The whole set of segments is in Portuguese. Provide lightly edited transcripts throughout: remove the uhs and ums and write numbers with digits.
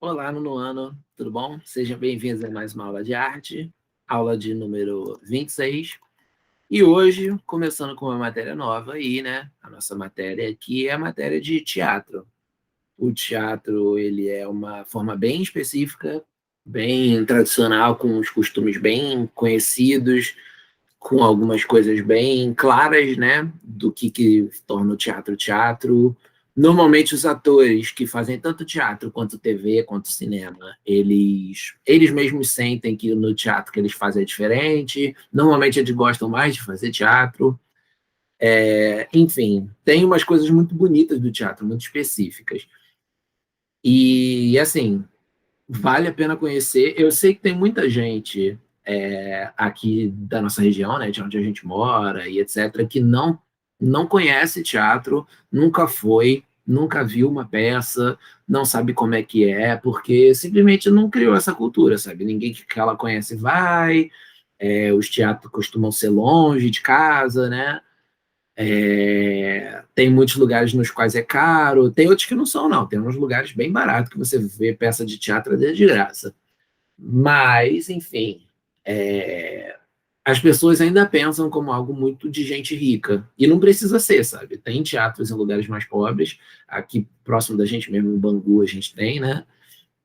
Olá, nono ano, tudo bom? Sejam bem-vindos a mais uma aula de arte, aula de número 26. E hoje, começando com uma matéria nova aí, né? A nossa matéria aqui é a matéria de teatro. O teatro, ele é uma forma bem específica, bem tradicional, com os costumes bem conhecidos, com algumas coisas bem claras, né, do que torna o teatro teatro. Normalmente os atores que fazem tanto teatro quanto TV, quanto cinema, eles mesmos sentem que no teatro que eles fazem é diferente. Normalmente eles gostam mais de fazer teatro. Enfim, tem umas coisas muito bonitas do teatro, muito específicas. E, assim, vale a pena conhecer. Eu sei que tem muita gente aqui da nossa região, né, de onde a gente mora e etc., que não conhece teatro, nunca foi, nunca viu uma peça, não sabe como é que é, porque simplesmente não criou essa cultura, sabe? Ninguém que ela conhece vai, os teatros costumam ser longe de casa, né? Tem muitos lugares nos quais é caro, tem outros que não são, não. Tem uns lugares bem baratos que você vê peça de teatro de graça. Mas, enfim, é, as pessoas ainda pensam como algo muito de gente rica. E não precisa ser, sabe? Tem teatros em lugares mais pobres. Aqui próximo da gente mesmo, em Bangu, a gente tem, né?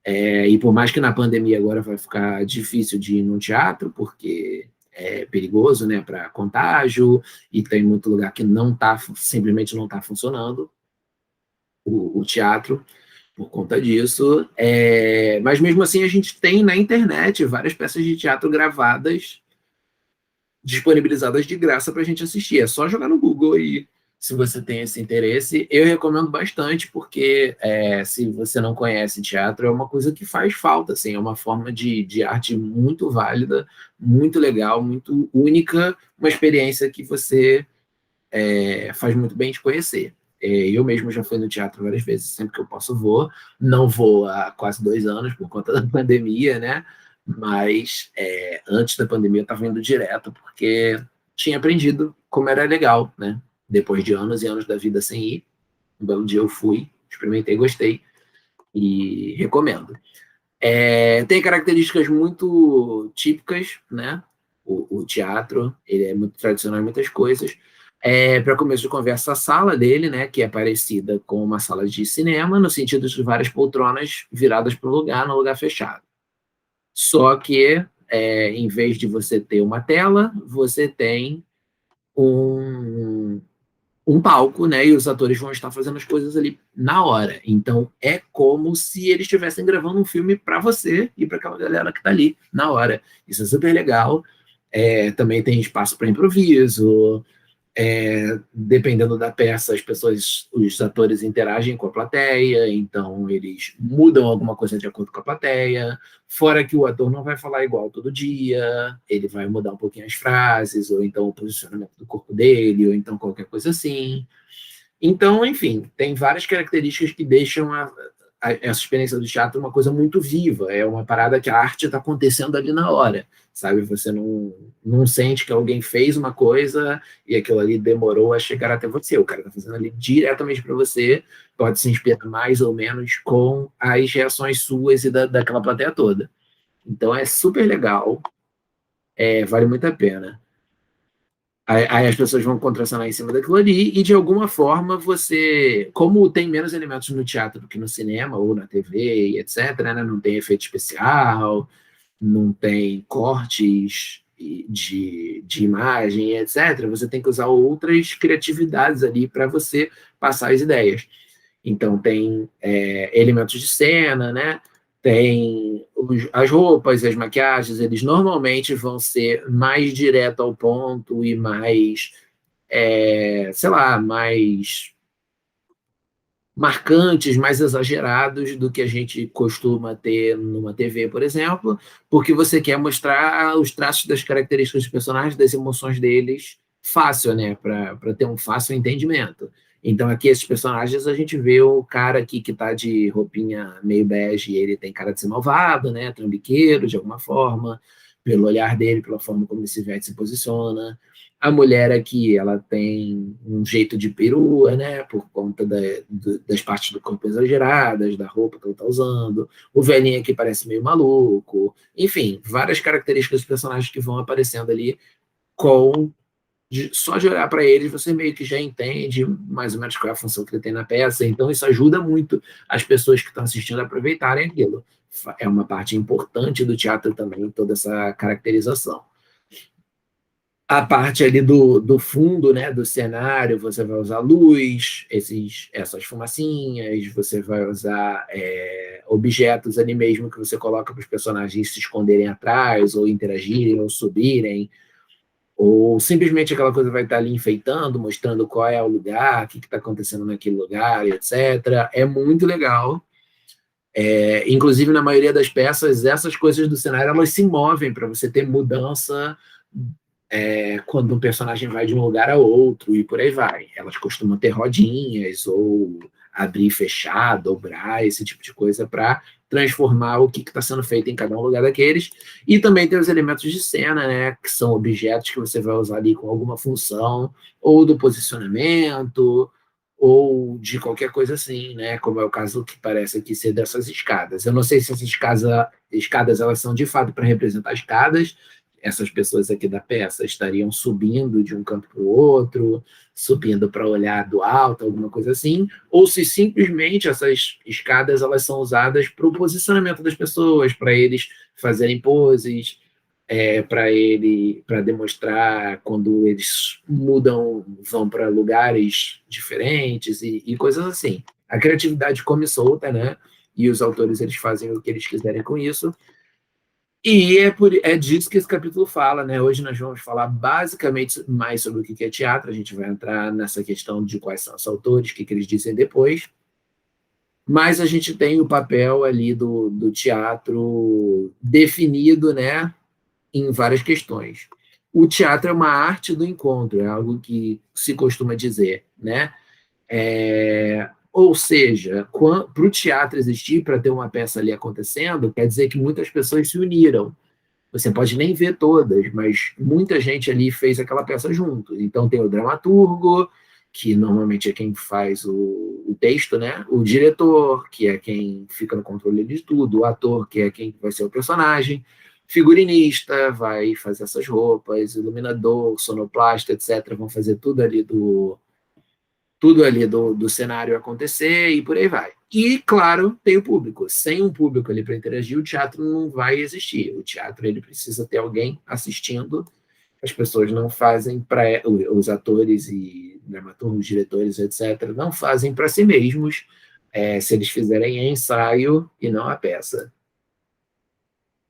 E por mais que na pandemia agora vai ficar difícil de ir num teatro, porque é perigoso, né, para contágio, e tem muito lugar que não tá, simplesmente não está funcionando o teatro por conta disso. Mas mesmo assim a gente tem na internet várias peças de teatro gravadas, disponibilizadas de graça para a gente assistir. É só jogar no Google aí, se você tem esse interesse. Eu recomendo bastante, porque se você não conhece teatro, é uma coisa que faz falta, assim, é uma forma de arte muito válida, muito legal, muito única, uma experiência que você faz muito bem de conhecer. Eu mesmo já fui no teatro várias vezes, sempre que eu posso vou. Não vou há quase 2 anos por conta da pandemia, né? Mas antes da pandemia eu estava indo direto, porque tinha aprendido como era legal, né? Depois de anos e anos da vida sem ir, um belo dia eu fui, experimentei, gostei e recomendo. Tem características muito típicas, né? O teatro, ele é muito tradicional em muitas coisas. Para começo de conversa, a sala dele, né, que é parecida com uma sala de cinema, no sentido de várias poltronas viradas para o lugar, no lugar fechado. Só que, em vez de você ter uma tela, você tem um, um palco, né? E os atores vão estar fazendo as coisas ali na hora. Então é como se eles estivessem gravando um filme para você e para aquela galera que está ali na hora. Isso é super legal. Também tem espaço para improviso. Dependendo da peça, os atores interagem com a plateia, então eles mudam alguma coisa de acordo com a plateia. Fora que o ator não vai falar igual todo dia, ele vai mudar um pouquinho as frases, ou então o posicionamento do corpo dele, ou então qualquer coisa assim. Então, enfim, tem várias características que deixam essa experiência do teatro uma coisa muito viva. É uma parada que a arte está acontecendo ali na hora, sabe? Você não sente que alguém fez uma coisa e aquilo ali demorou a chegar até você. O cara está fazendo ali diretamente para você, pode se inspirar mais ou menos com as reações suas e daquela plateia toda. Então é super legal, vale muito a pena. Aí as pessoas vão contracenar em cima daquilo ali, e de alguma forma você, como tem menos elementos no teatro do que no cinema ou na TV e etc., né? Não tem efeito especial, não tem cortes de imagem, etc., você tem que usar outras criatividades ali para você passar as ideias. Então, tem elementos de cena, né? Tem as roupas, as maquiagens, eles normalmente vão ser mais direto ao ponto e mais, sei lá, mais marcantes, mais exagerados do que a gente costuma ter numa TV, por exemplo, porque você quer mostrar os traços das características dos personagens, das emoções deles fácil, né? Para ter um fácil entendimento. Então, aqui, esses personagens, a gente vê o cara aqui que tá de roupinha meio bege, ele tem cara de ser malvado, né? Trambiqueiro, de alguma forma, pelo olhar dele, pela forma como ele se veste e se posiciona. A mulher aqui, ela tem um jeito de perua, né, por conta das partes do corpo exageradas, da roupa que ela está usando. O velhinho aqui parece meio maluco. Enfim, várias características dos personagens que vão aparecendo ali com só de olhar para eles, você meio que já entende mais ou menos qual é a função que ele tem na peça. Então, isso ajuda muito as pessoas que estão assistindo a aproveitarem aquilo. É uma parte importante do teatro também, toda essa caracterização. A parte ali do fundo, né, do cenário, você vai usar luz, essas fumacinhas, você vai usar objetos ali mesmo que você coloca para os personagens se esconderem atrás, ou interagirem, ou subirem, ou simplesmente aquela coisa vai estar ali enfeitando, mostrando qual é o lugar, o que está acontecendo naquele lugar, etc. É muito legal. Inclusive, na maioria das peças, essas coisas do cenário, elas se movem para você ter mudança quando um personagem vai de um lugar a outro e por aí vai. Elas costumam ter rodinhas, ou abrir e fechar, dobrar, esse tipo de coisa para transformar o que está sendo feito em cada um lugar daqueles. E também tem os elementos de cena, né, que são objetos que você vai usar ali com alguma função, ou do posicionamento, ou de qualquer coisa assim, né, como é o caso que parece aqui ser dessas escadas. Eu não sei se essas escadas elas são de fato para representar escadas. Essas pessoas aqui da peça estariam subindo de um canto para o outro, subindo para olhar do alto, alguma coisa assim, ou se simplesmente essas escadas elas são usadas para o posicionamento das pessoas, para eles fazerem poses, para demonstrar quando eles mudam, vão para lugares diferentes e coisas assim. A criatividade come solta, né? E os autores eles fazem o que eles quiserem com isso. E é disso que esse capítulo fala, né? Hoje nós vamos falar basicamente mais sobre o que é teatro, a gente vai entrar nessa questão de quais são os autores, o que eles dizem depois, mas a gente tem o papel ali do teatro definido, né, em várias questões. O teatro é uma arte do encontro, é algo que se costuma dizer, né? Ou seja, para o teatro existir, para ter uma peça ali acontecendo, quer dizer que muitas pessoas se uniram. Você pode nem ver todas, mas muita gente ali fez aquela peça junto. Então tem o dramaturgo, que normalmente é quem faz o texto, né? O diretor, que é quem fica no controle de tudo, o ator, que é quem vai ser o personagem, figurinista, vai fazer essas roupas, iluminador, sonoplasta, etc., vão fazer tudo ali do cenário acontecer e por aí vai. E, claro, tem o público. Sem um público ali para interagir, o teatro não vai existir. O teatro ele precisa ter alguém assistindo. As pessoas não fazem para os atores e dramaturgos, diretores, etc., não fazem para si mesmos. Se eles fizerem ensaio e não a peça.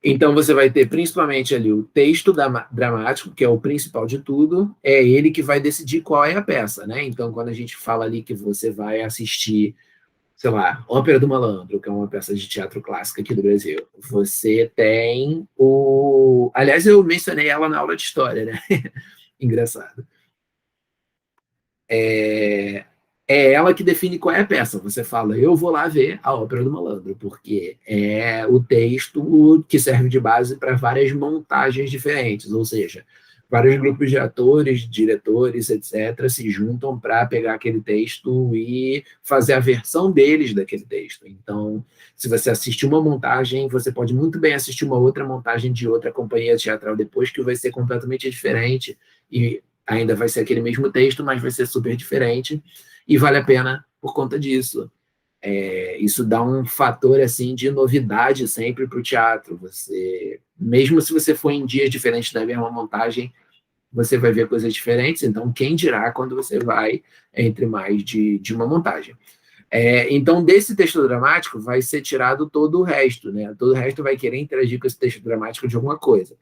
Então, você vai ter principalmente ali o texto dramático, que é o principal de tudo, é ele que vai decidir qual é a peça, né? Então, quando a gente fala ali que você vai assistir, sei lá, Ópera do Malandro, que é uma peça de teatro clássico aqui do Brasil, você tem o... Aliás, eu mencionei ela na aula de história, né? Engraçado. É ela que define qual é a peça. Você fala, eu vou lá ver a Ópera do Malandro, porque é o texto que serve de base para várias montagens diferentes, ou seja, vários grupos de atores, diretores, etc., se juntam para pegar aquele texto e fazer a versão deles daquele texto. Então, se você assistir uma montagem, você pode muito bem assistir uma outra montagem de outra companhia teatral depois, que vai ser completamente diferente e ainda vai ser aquele mesmo texto, mas vai ser super diferente e vale a pena por conta disso. Isso dá um fator assim de novidade sempre para o teatro. Você, mesmo se você for em dias diferentes da mesma montagem, você vai ver coisas diferentes. Então, quem dirá quando você vai entre mais de uma montagem? Então, desse texto dramático vai ser tirado todo o resto, né? Todo o resto vai querer interagir com esse texto dramático de alguma coisa,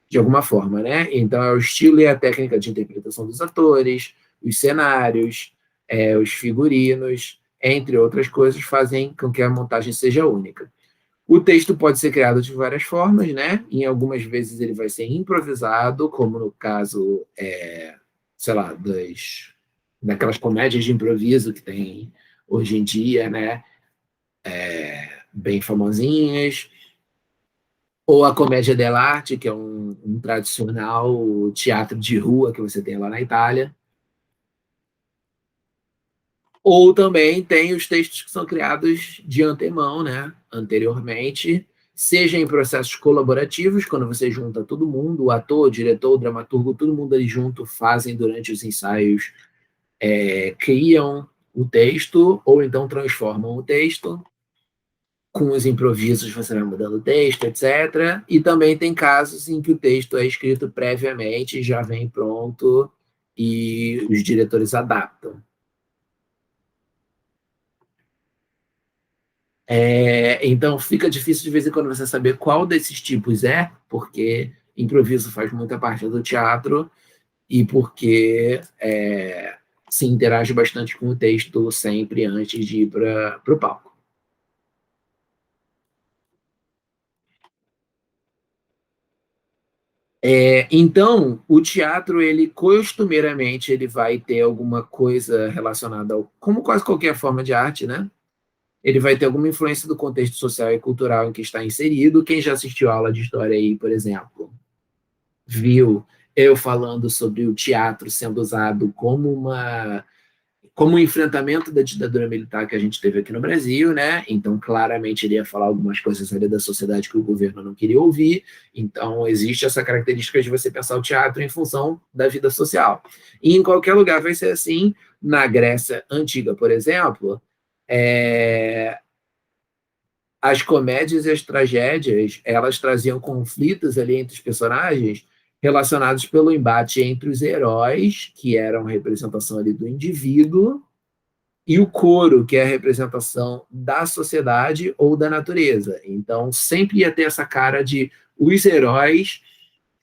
de alguma forma, né? Então, é o estilo e a técnica de interpretação dos atores, os cenários, os figurinos, entre outras coisas, fazem com que a montagem seja única. O texto pode ser criado de várias formas, né? Em algumas vezes ele vai ser improvisado, como no caso, sei lá, daquelas comédias de improviso que tem hoje em dia, né? Bem famosinhas. Ou a comédia dell'arte, que é um tradicional teatro de rua que você tem lá na Itália. Ou também tem os textos que são criados de antemão, né, anteriormente, seja em processos colaborativos, quando você junta todo mundo, o ator, o diretor, o dramaturgo, todo mundo ali junto, fazem durante os ensaios, criam o texto, ou então transformam o texto, com os improvisos você vai mudando o texto, etc. E também tem casos em que o texto é escrito previamente, já vem pronto, e os diretores adaptam. Então fica difícil de vez em quando você saber qual desses tipos é, porque improviso faz muita parte do teatro e porque se interage bastante com o texto sempre antes de ir para o palco. Então, o teatro, ele costumeiramente, ele vai ter alguma coisa relacionada ao, como quase qualquer forma de arte, né? Ele vai ter alguma influência do contexto social e cultural em que está inserido. Quem já assistiu a aula de história aí, por exemplo, viu eu falando sobre o teatro sendo usado como um enfrentamento da ditadura militar que a gente teve aqui no Brasil, né? Então, claramente, ele ia falar algumas coisas ali da sociedade que o governo não queria ouvir. Então, existe essa característica de você pensar o teatro em função da vida social. E em qualquer lugar vai ser assim. Na Grécia Antiga, por exemplo, as comédias e as tragédias, elas traziam conflitos ali entre os personagens relacionados pelo embate entre os heróis, que eram a representação ali do indivíduo, e o coro, que é a representação da sociedade ou da natureza. Então, sempre ia ter essa cara de os heróis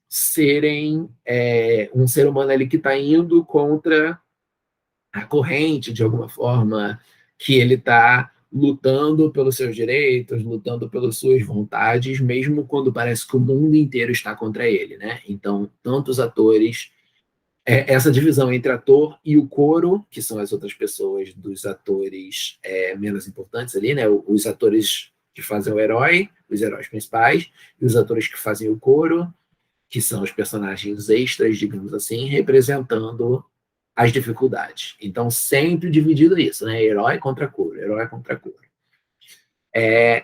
serem um ser humano ali que está indo contra a corrente, de alguma forma, que ele está lutando pelos seus direitos, lutando pelas suas vontades, mesmo quando parece que o mundo inteiro está contra ele, né? Então, tantos atores, essa divisão entre ator e o coro, que são as outras pessoas dos atores menos importantes ali, né? Os atores que fazem o herói, os heróis principais, e os atores que fazem o coro, que são os personagens extras, digamos assim, representando as dificuldades. Então, sempre dividido isso, né? Herói contra coro, herói contra coro.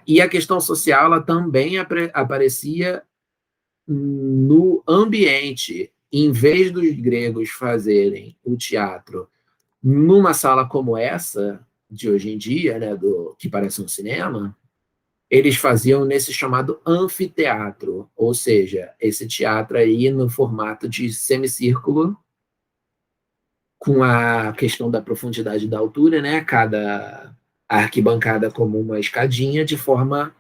E a questão social, ela também aparecia no ambiente. Em vez dos gregos fazerem o teatro numa sala como essa, de hoje em dia, né, que parece um cinema, eles faziam nesse chamado anfiteatro, ou seja, esse teatro aí no formato de semicírculo, com a questão da profundidade da altura, né? Cada arquibancada como uma escadinha, de forma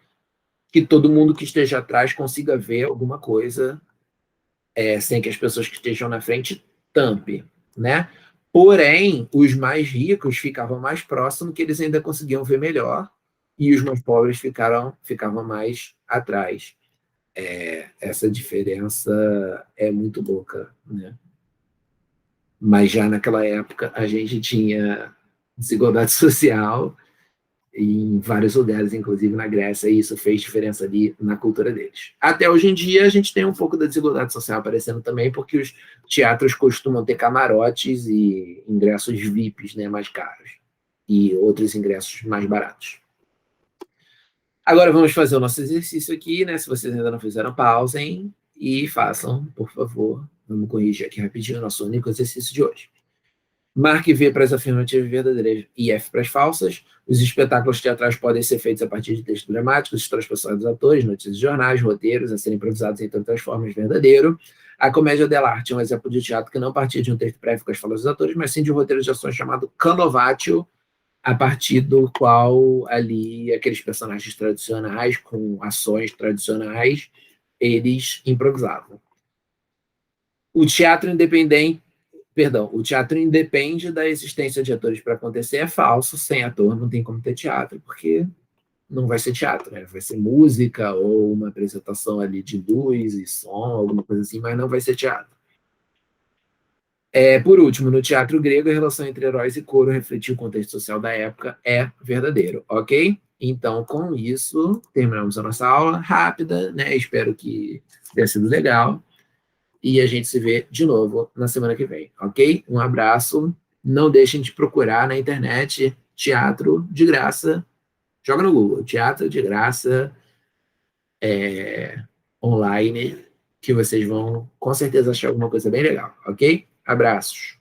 que todo mundo que esteja atrás consiga ver alguma coisa, sem que as pessoas que estejam na frente tampe, né? Porém, os mais ricos ficavam mais próximos, que eles ainda conseguiam ver melhor, e os mais pobres ficavam mais atrás. Essa diferença é muito louca, né? Mas já naquela época a gente tinha desigualdade social em vários lugares, inclusive na Grécia, e isso fez diferença ali na cultura deles. Até hoje em dia a gente tem um pouco da desigualdade social aparecendo também, porque os teatros costumam ter camarotes e ingressos VIPs, né, mais caros, e outros ingressos mais baratos. Agora vamos fazer o nosso exercício aqui, né? Se vocês ainda não fizeram, pausem e façam, por favor. Vamos corrigir aqui rapidinho o nosso único exercício de hoje. Marque V para as afirmativas verdadeiras e F para as falsas. Os espetáculos teatrais podem ser feitos a partir de textos dramáticos, histórias pessoais dos atores, notícias de jornais, roteiros, a serem improvisados em tantas formas, verdadeiro. A comédia dell'arte é um exemplo de teatro que não partia de um texto prévio com as falas dos atores, mas sim de um roteiro de ações chamado canovatio, a partir do qual ali aqueles personagens tradicionais, com ações tradicionais, eles improvisavam. O teatro independente Perdão, o teatro independe da existência de atores para acontecer, é falso. Sem ator não tem como ter teatro, porque não vai ser teatro, né? Vai ser música ou uma apresentação ali de luz e som, alguma coisa assim, mas não vai ser teatro. Por último, no teatro grego, a relação entre heróis e coro refletiu o contexto social da época, é verdadeiro, ok? Então, com isso, terminamos a nossa aula rápida, né? Espero que tenha sido legal. E a gente se vê de novo na semana que vem, ok? Um abraço. Não deixem de procurar na internet teatro de graça. Joga no Google, teatro de graça online, que vocês vão com certeza achar alguma coisa bem legal, ok? Abraços.